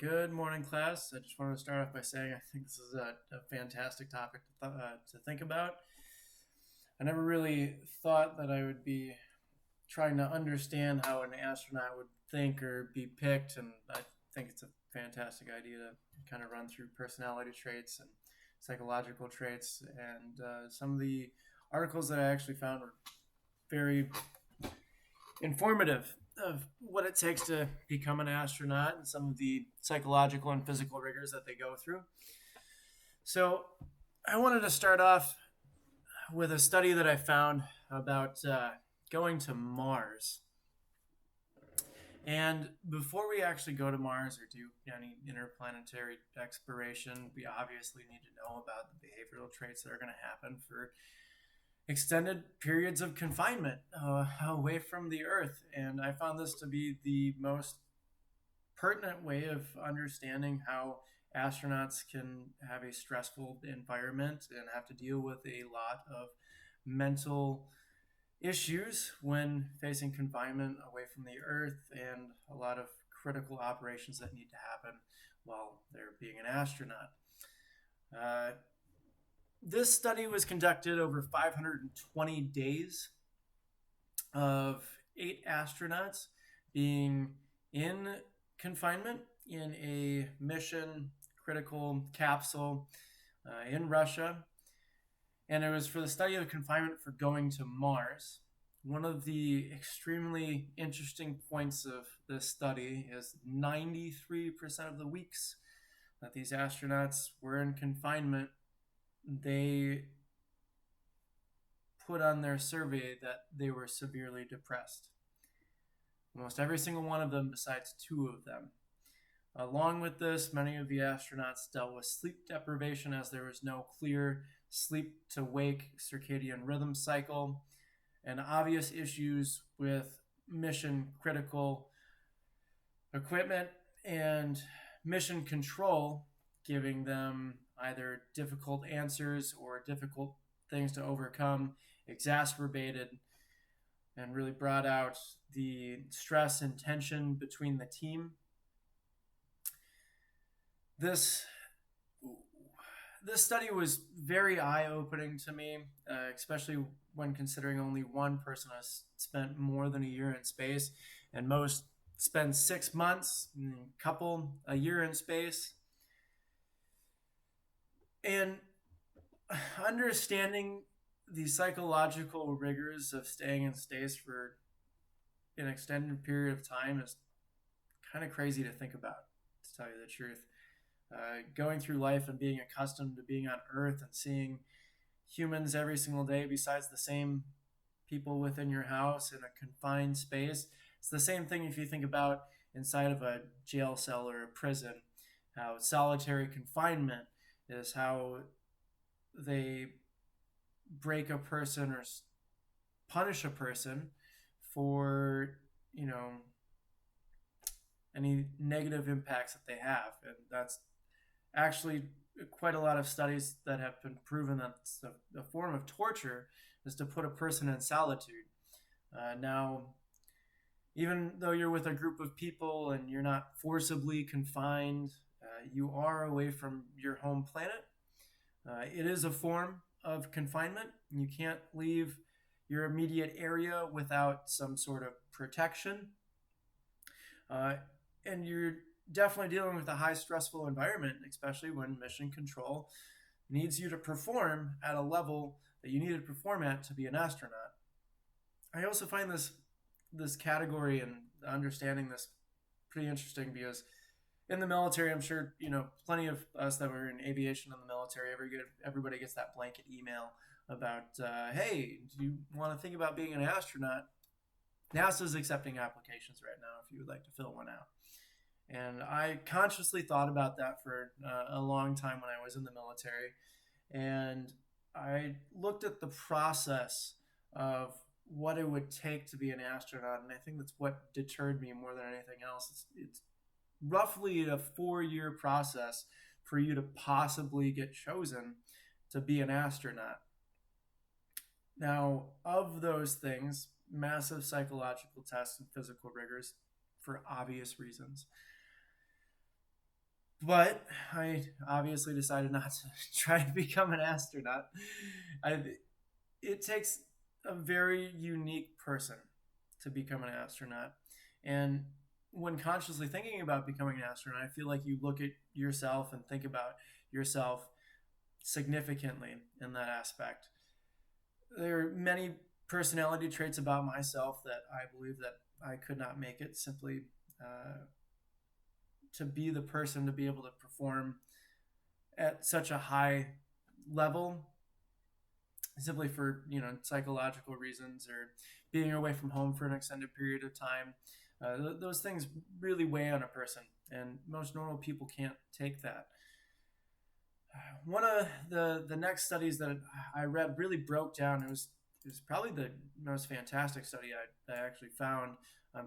Good morning, class. I just wanted to start off by saying I think this is a fantastic topic to think about. I never really thought that I would be trying to understand how an astronaut would think or be picked, and I think it's a fantastic idea to kind of run through personality traits and psychological traits. And some of the articles that I actually found were very informative of what it takes to become an astronaut and some of the psychological and physical rigors that they go through. So, I wanted to start off with a study that I found about going to Mars. And before we actually go to Mars or do any interplanetary exploration, we obviously need to know about the behavioral traits that are going to happen for extended periods of confinement away from the Earth. And I found this to be the most pertinent way of understanding how astronauts can have a stressful environment and have to deal with a lot of mental issues when facing confinement away from the Earth and a lot of critical operations that need to happen while they're being an astronaut. Uh, this study was conducted over 520 days of 8 astronauts being in confinement in a mission critical capsule in Russia. And it was for the study of confinement for going to Mars. One of the extremely interesting points of this study is 93% of the weeks that these astronauts were in confinement, they put on their survey that they were severely depressed. Almost every single one of them, besides 2 of them. Along with this, many of the astronauts dealt with sleep deprivation as there was no clear sleep to wake circadian rhythm cycle, and obvious issues with mission critical equipment and mission control, giving them either difficult answers or difficult things to overcome, exacerbated and really brought out the stress and tension between the team. This study was very eye-opening to me, especially when considering only one person has spent more than a year in space, and most spend 6 months, a year in space. And understanding the psychological rigors of staying in space for an extended period of time is kind of crazy to think about, to tell you the truth. Going through life and being accustomed to being on Earth and seeing humans every single day besides the same people within your house in a confined space. It's the same thing if you think about inside of a jail cell or a prison, how solitary confinement is how they break a person or punish a person for, any negative impacts that they have. And that's actually quite a lot of studies that have been proven that a form of torture is to put a person in solitude. Now, even though you're with a group of people and you're not forcibly confined, you are away from your home planet. It is a form of confinement. You can't leave your immediate area without some sort of protection. And you're definitely dealing with a high stressful environment, especially when mission control needs you to perform at a level that you need to perform at to be an astronaut. I also find this category and understanding this pretty interesting because in the military, I'm sure plenty of us that were in aviation in the military. Everybody gets that blanket email about, hey, do you want to think about being an astronaut? NASA is accepting applications right now if you would like to fill one out. And I consciously thought about that for a long time when I was in the military. And I looked at the process of what it would take to be an astronaut. And I think that's what deterred me more than anything else. It's roughly a 4-year process for you to possibly get chosen to be an astronaut. Now, of those things, massive psychological tests and physical rigors for obvious reasons. But I obviously decided not to try to become an astronaut. I, it takes a very unique person to become an astronaut. And when consciously thinking about becoming an astronaut, I feel like you look at yourself and think about yourself significantly in that aspect. There are many personality traits about myself that I believe that I could not make it simply to be the person to be able to perform at such a high level simply for psychological reasons or being away from home for an extended period of time. Those things really weigh on a person, and most normal people can't take that. One of the next studies that I read really broke down. It was probably the most fantastic study I actually found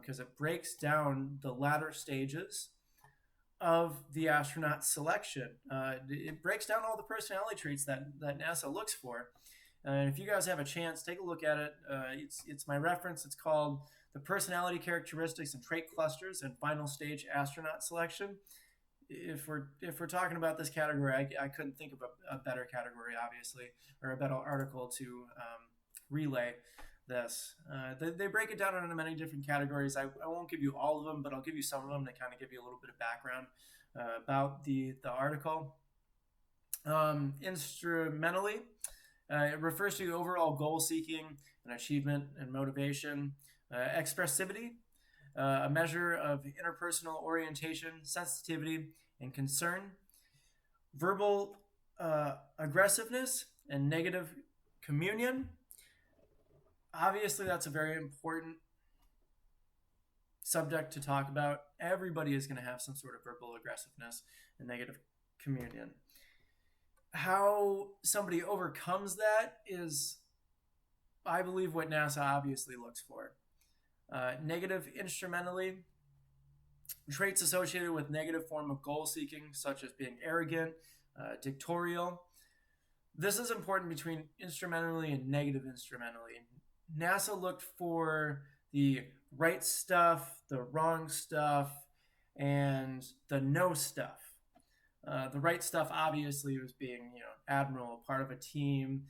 because it breaks down the latter stages of the astronaut selection. It breaks down all the personality traits that NASA looks for. And if you guys have a chance, take a look at it. It's my reference. It's called The Personality Characteristics and Trait Clusters and Final Stage Astronaut Selection. If we're talking about this category, I couldn't think of a better category, obviously, or a better article to relay this. They break it down into many different categories. I won't give you all of them, but I'll give you some of them to kind of give you a little bit of background about the article. Instrumentally, it refers to overall goal seeking and achievement and motivation. Expressivity, a measure of interpersonal orientation, sensitivity, and concern. Verbal aggressiveness and negative communion. Obviously, that's a very important subject to talk about. Everybody is going to have some sort of verbal aggressiveness and negative communion. How somebody overcomes that is, I believe, what NASA obviously looks for. Negative instrumentally, traits associated with negative form of goal seeking, such as being arrogant, dictatorial. This is important between instrumentally and negative instrumentally. NASA looked for the right stuff, the wrong stuff, and the no stuff. The right stuff obviously was being, admiral, part of a team,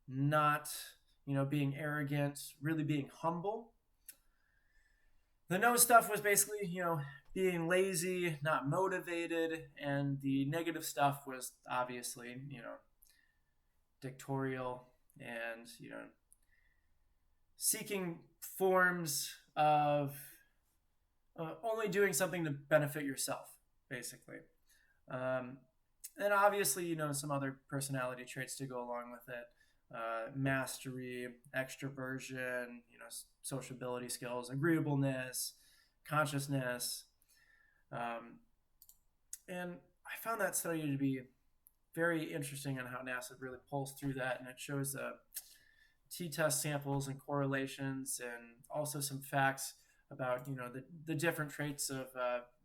not, being arrogant, really being humble. The no stuff was basically, being lazy, not motivated, and the negative stuff was obviously, dictatorial and, seeking forms of only doing something to benefit yourself, basically. And obviously, some other personality traits to go along with it. Mastery, extroversion, sociability skills, agreeableness, consciousness. And I found that study to be very interesting on how NASA really pulls through that, and it shows t-test samples and correlations, and also some facts about the different traits of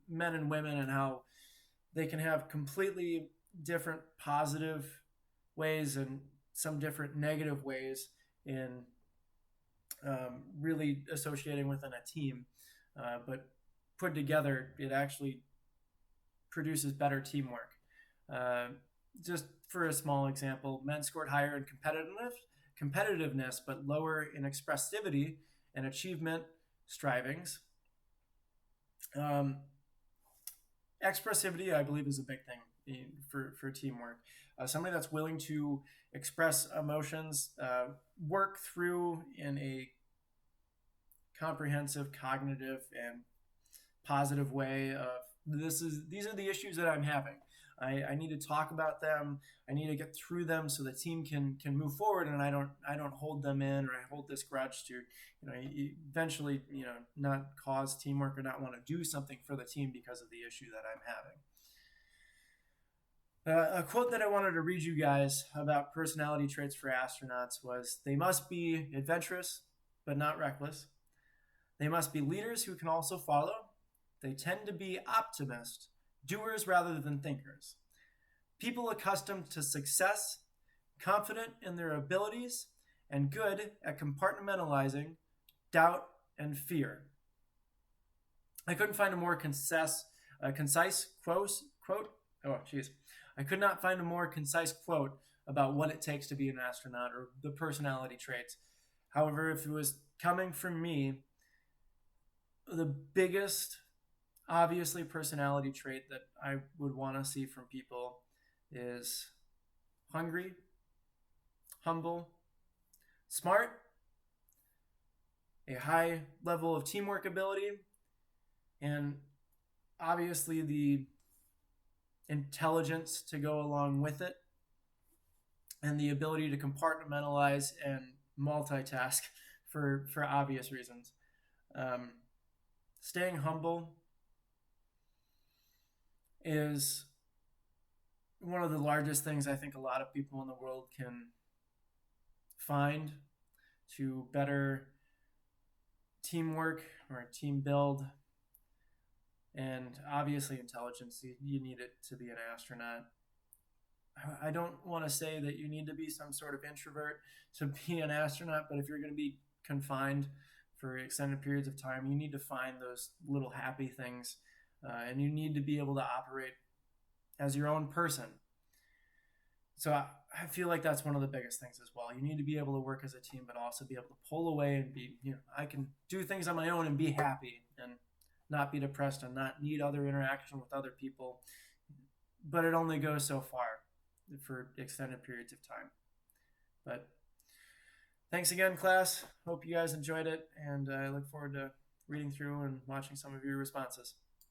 men and women and how they can have completely different positive ways and some different negative ways in really associating within a team. But put together, it actually produces better teamwork. Just for a small example, men scored higher in competitiveness, but lower in expressivity and achievement strivings. Expressivity, I believe, is a big thing for teamwork. Somebody that's willing to express emotions, work through in a comprehensive, cognitive, and positive way of these are the issues that I'm having. I need to talk about them. I need to get through them so the team can move forward, and I don't hold them in, or I hold this grudge to eventually not cause teamwork or not want to do something for the team because of the issue that I'm having. A quote that I wanted to read you guys about personality traits for astronauts was, "They must be adventurous, but not reckless. They must be leaders who can also follow. They tend to be optimists, doers rather than thinkers. People accustomed to success, confident in their abilities, and good at compartmentalizing doubt and fear." I couldn't find a more concise A concise quote. Oh, jeez. I could not find a more concise quote about what it takes to be an astronaut or the personality traits. However, if it was coming from me, the biggest, obviously, personality trait that I would want to see from people is hungry, humble, smart, a high level of teamwork ability, and obviously the intelligence to go along with it, and the ability to compartmentalize and multitask for obvious reasons. Um, Staying humble is one of the largest things I think a lot of people in the world can find to better teamwork or team build. And obviously, intelligence, you need it to be an astronaut. I don't want to say that you need to be some sort of introvert to be an astronaut, but if you're going to be confined for extended periods of time, you need to find those little happy things, and you need to be able to operate as your own person. So I feel like that's one of the biggest things as well. You need to be able to work as a team, but also be able to pull away and be, I can do things on my own and be happy and not be depressed and not need other interaction with other people. But it only goes so far for extended periods of time. But thanks again, class. Hope you guys enjoyed it, and I look forward to reading through and watching some of your responses.